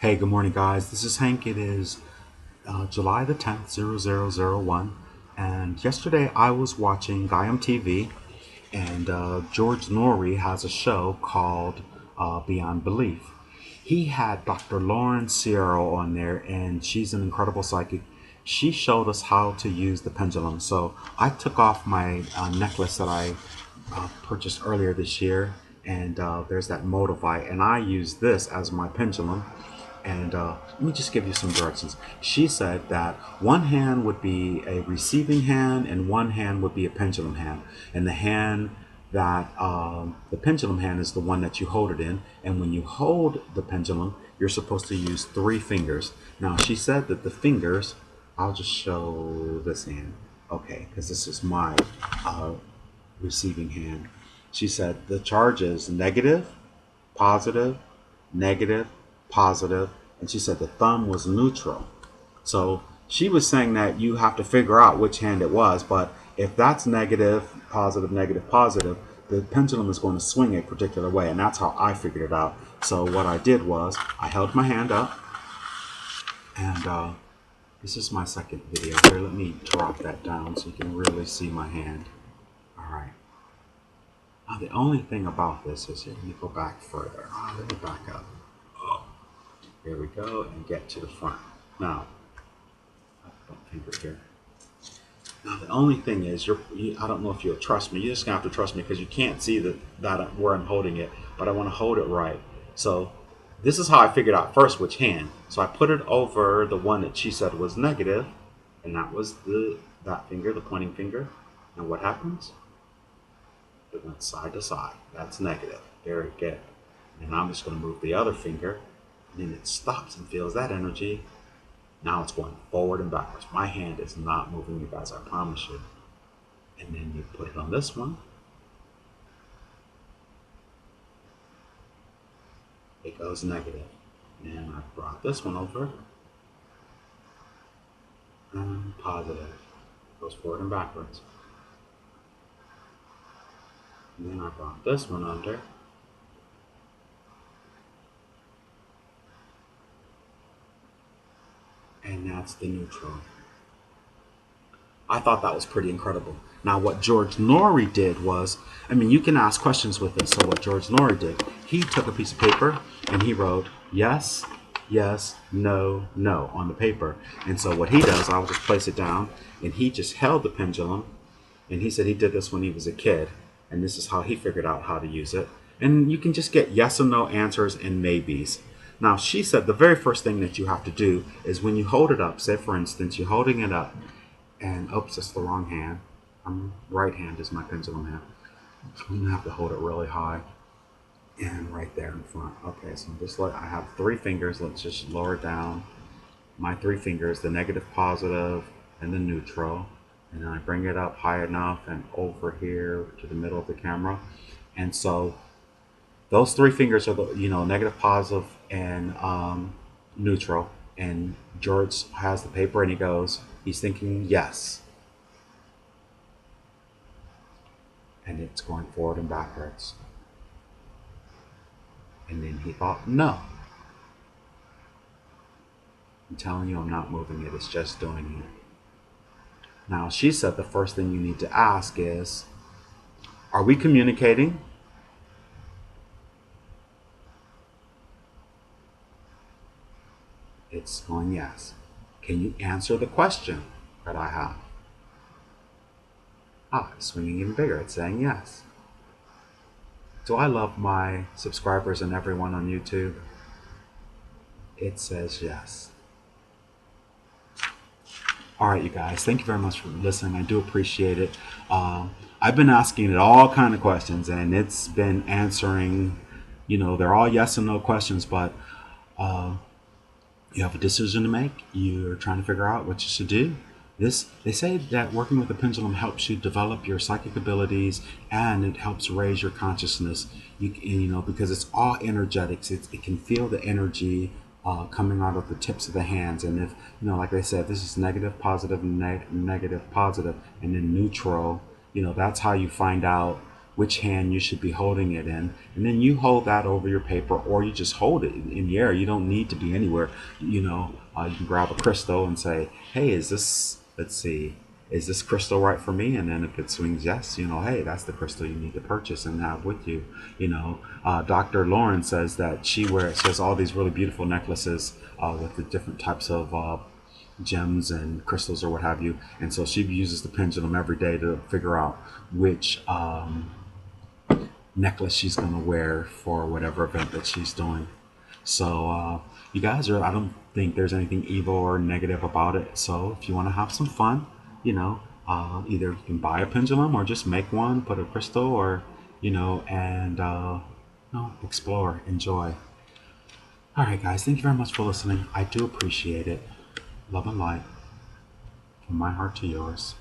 Hey, good morning, guys. This is Hank. It is July the 10th, 0001. And yesterday I was watching Gaiam TV, and George Norrie has a show called Beyond Belief. He had Dr. Lauren Sierra on there, and she's an incredible psychic. She showed us how to use the pendulum. So I took off my necklace that I purchased earlier this year, and there's that Motivite, and I use this as my pendulum. And let me just give you some directions. She said that one hand would be a receiving hand and one hand would be a pendulum hand. And the hand that the pendulum hand is the one that you hold it in. And when you hold the pendulum, you're supposed to use three fingers. Now, she said that the fingers, I'll just show this hand. Okay, because this is my receiving hand. She said the charge is negative, positive, negative, positive, and she said the thumb was neutral. So she was saying that you have to figure out which hand it was, but if that's negative, positive, positive, the pendulum is going to swing a particular way, and that's how I figured it out. So what I did was I held my hand up, and this is my second video. Here, let me drop that down so you can really see my hand. All right. Now the only thing about this is, here, let me go back further. Let me back up. Here we go, and get to the front. Now, don't finger here. Now the only thing is, I don't know if you'll trust me. You're just gonna have to trust me because you can't see that where I'm holding it, but I want to hold it right. So this is how I figured out first which hand. So I put it over the one that she said was negative, and that was that finger, the pointing finger. And what happens? It went side to side. That's negative. Very good. And I'm just going to move the other finger, and then it stops and feels that energy. Now it's going forward and backwards. My hand is not moving, you guys, I promise you. And then you put it on this one. It goes negative. And I brought this one over. And positive. It goes forward and backwards. And then I brought this one under. And that's the neutral. I thought that was pretty incredible. Now, what George Norrie did was, you can ask questions with this. So what George Norrie did, he took a piece of paper and he wrote yes, yes, no, no on the paper. And so what he does, I'll just place it down, and he just held the pendulum. And he said he did this when he was a kid, and this is how he figured out how to use it. And you can just get yes or no answers and maybes. Now, she said the very first thing that you have to do is when you hold it up, say for instance, you're holding it up, and oops, that's the wrong hand. Right hand is my pendulum hand. So I'm gonna have to hold it really high and right there in front. Okay, so I have three fingers. Let's just lower down my three fingers, the negative, positive, and the neutral. And then I bring it up high enough and over here to the middle of the camera. And so those three fingers are the negative, positive, and neutral. And George has the paper and he's thinking yes. And it's going forward and backwards. And then he thought, no. I'm telling you, I'm not moving it. It's just doing it. Now, she said the first thing you need to ask is, are we communicating? It's going yes. Can you answer the question that I have? It's swinging even bigger. It's saying yes. Do I love my subscribers and everyone on YouTube? It says yes. All right, you guys. Thank you very much for listening. I do appreciate it. I've been asking it all kind of questions, and it's been answering. They're all yes and no questions, but you have a decision to make. You're trying to figure out what you should do. They say that working with the pendulum helps you develop your psychic abilities, and it helps raise your consciousness. Because it's all energetics. It can feel the energy coming out of the tips of the hands. And if like they said, this is negative, positive, negative, positive, and then neutral. That's how you find out which hand you should be holding it in, and then you hold that over your paper, or you just hold it in the air. You don't need to be anywhere. You can grab a crystal and say, "Hey, is this? Let's see." Is this crystal right for me? And then if it swings yes, hey, that's the crystal you need to purchase and have with you. Dr. Lauren says that she has all these really beautiful necklaces with the different types of gems and crystals or what have you. And so she uses the pendulum every day to figure out which necklace she's going to wear for whatever event that she's doing. So, you guys I don't think there's anything evil or negative about it. So, if you want to have some fun, either you can buy a pendulum or just make one, put a crystal, or, and, explore, enjoy. All right, guys, thank you very much for listening. I do appreciate it. Love and light from my heart to yours.